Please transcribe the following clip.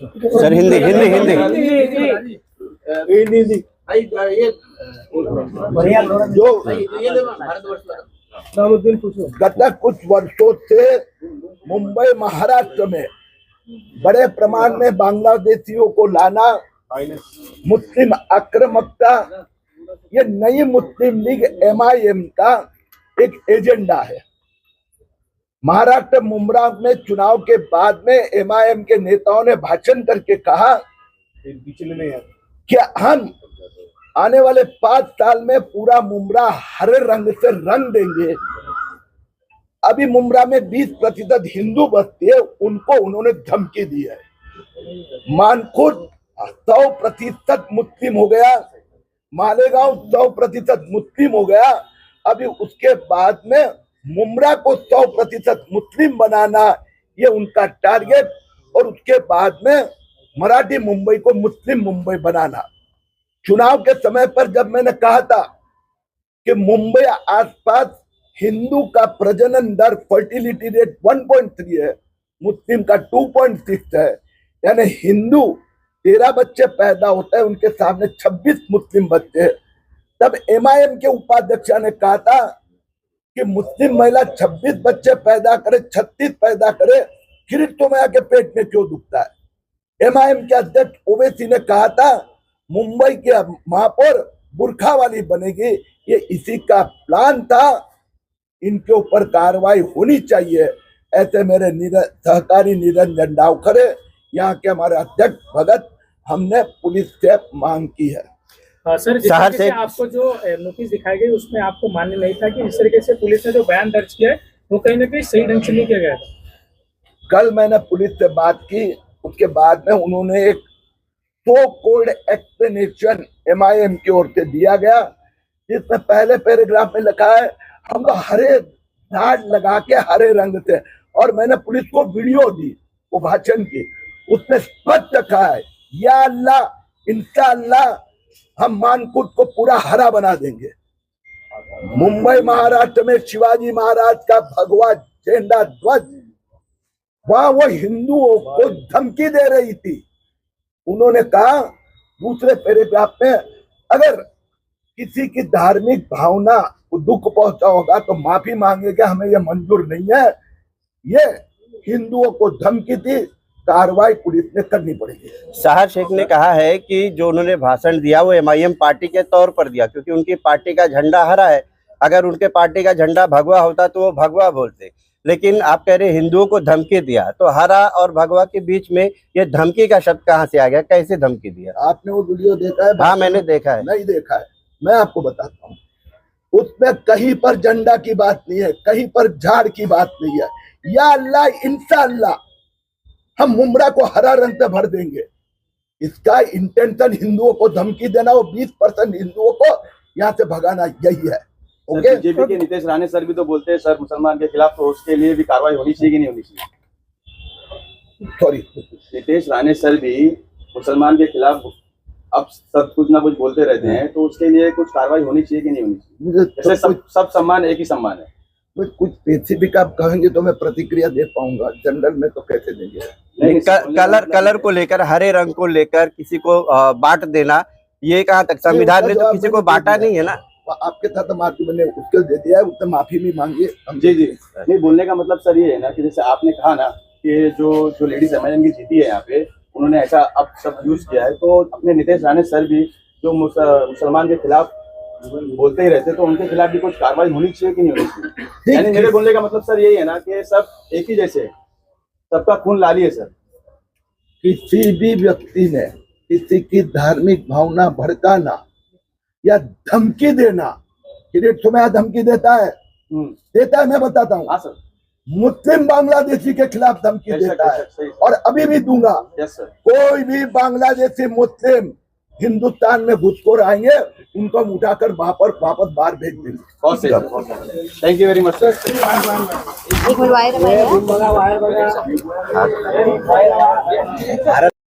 Sir Hindi Hindi Hindi जो गत कुछ वर्षों से मुंबई महाराष्ट्र में बड़े प्रमाण में बांग्लादेशियों को लाना, मुस्लिम आक्रामकता, ये नई मुस्लिम लीग MIM का एक एजेंडा है। महाराष्ट्र मुंब्रा में चुनाव के बाद में MIM के नेताओं ने भाषण करके कहा कि हम आने वाले 5 साल में पूरा मुंब्रा हरे रंग से रंग देंगे। अभी मुंब्रा में 20% हिंदू बस्ती है, उनको उन्होंने धमकी दी है। मानखुर्द 100% मुस्लिम हो गया, मालेगांव 100% मुस्लिम हो गया। अभी उसके बाद में मुंब्रा को 100% मुस्लिम बनाना, ये उनका टारगेट। और उसके बाद में मराठी मुंबई को मुस्लिम मुंबई बनाना। चुनाव के समय पर जब मैंने कहा था कि मुंबई आसपास हिंदू का प्रजनन दर फर्टिलिटी रेट 1.3 है, मुस्लिम का 2.6 है, यानी हिंदू 13 बच्चे पैदा होते हैं, उनके सामने 26 मुस्लिम बच्चे। तब MIM के उपाध्यक्ष ने कहा था कि मुस्लिम महिला 26 बच्चे पैदा करे, 36 पैदा करे, फिर तुम्हें आके पेट में क्यों दुखता है। MIM के अध्यक्ष ओवैसी ने कहा था मुंबई के महापौर बुरखा वाली बनेगी, ये इसी का प्लान था। इनके ऊपर कार्रवाई होनी चाहिए। ऐसे मेरे सहकारी निरंजन डावखरे, यहाँ के हमारे अध्यक्ष भगत, हमने पुलिस से मांग की है। सर, जिस तरीके से आपको जो नोटिस दिखाई गई उसमें आपको मान्य नहीं था कि इस तरीके से पुलिस ने जो बयान दर्ज किया है वो कहीं ना कहीं सही ढंग से नहीं किया गया था। कल मैंने पुलिस से बात की, उसके बाद में उन्होंने एक सो कोल्ड एक्सप्लेनेशन MIM की ओर से दिया गया, जिसमें पहले पैराग्राफ में लिखा है हम तो हरे धाड़ लगा के हरे रंग से, और मैंने पुलिस को वीडियो दी वो भाषण की, उसमें स्पष्ट लिखा है या अल्लाह इंशाअल्लाह हम मानकुट को पूरा हरा बना देंगे। मुंबई महाराष्ट्र में शिवाजी महाराज का भगवा झंडा ध्वज, वहां वो हिंदुओं को धमकी दे रही थी। उन्होंने कहा दूसरे पैराग्राफ में, अगर किसी की धार्मिक भावना को दुख पहुंचा होगा तो माफी मांगेगा, हमें यह मंजूर नहीं है। ये हिंदुओं को धमकी थी, कार्रवाई पुलिस ने करनी पड़ेगी। साहर शेख ने कहा है कि जो उन्होंने भाषण दिया वो MIM पार्टी के तौर पर दिया, क्योंकि उनकी पार्टी का झंडा हरा है। अगर उनके पार्टी का झंडा भगवा होता तो वो भगवा बोलते, लेकिन आप कह रहे हिंदुओं को धमकी दिया, तो हरा और भगवा के बीच में ये धमकी का शब्द कहाँ से आ गया, कैसे धमकी दिया? आपने वो वीडियो देखा है? हाँ, मैंने देखा है। नहीं देखा है, मैं आपको बताता हूँ। उसमें कहीं पर झंडा की बात नहीं है, कहीं पर झाड़ की बात नहीं है। या अल्लाह इंशाअल्लाह हम मुंब्रा को हरा रंग से भर देंगे। इसका इंटेंशन हिंदुओं को धमकी देना, वो 20% हिंदुओं को यहाँ से भगाना, यही है। ओके, बीजेपी के नीतीश राणे सर भी तो बोलते हैं सर मुसलमान के खिलाफ, तो उसके लिए भी कार्रवाई होनी चाहिए कि नहीं होनी चाहिए? सॉरी, नीतीश राणे सर भी मुसलमान के खिलाफ अब सब कुछ ना कुछ बोलते रहते हैं, तो उसके लिए कुछ कार्रवाई होनी चाहिए कि नहीं होनी चाहिए? जैसे सब सम्मान एक ही सम्मान है। कुछ स्पेसिफिक आप कहेंगे तो मैं प्रतिक्रिया दे पाऊंगा, जनरल में तो कैसे देंगे? नहीं, कलर को लेकर, हरे रंग को लेकर किसी को बांट देना, ये कहाँ तक? संविधान ने तो किसी को बांटा नहीं है ना। आपके साथ माफी मैंने उसके दे दिया है, उससे माफी भी मांगी। जी जी, नहीं बोलने का मतलब सर ये है ना कि जैसे आपने कहा ना कि जो लेडीज MIM की जीती है यहाँ पे, उन्होंने ऐसा अब सब यूज किया है, तो अपने नीतीश राणे सर भी जो मुसलमान के खिलाफ बोलते ही रहते, तो उनके खिलाफ भी कुछ कार्रवाई होनी चाहिए कि नहीं होनी चाहिए? यानी मेरे बोलने का मतलब सर यही है ना कि सब एक ही जैसे, सबका खून लाली है सर। किसी भी व्यक्ति ने किसी की धार्मिक भावना भड़काना या धमकी देना, तुम्हें धमकी देता है, मैं बताता हूँ। हाँ सर, मुस्लिम बांग्लादेशी के खिलाफ धमकी देता है, और अभी भी दूंगा। कोई भी बांग्लादेशी मुस्लिम हिंदुस्तान में घुसखोर आएंगे, उनको हम उठाकर वापस बाहर भेज देंगे। Thank you very much sir. एक मिनट वायर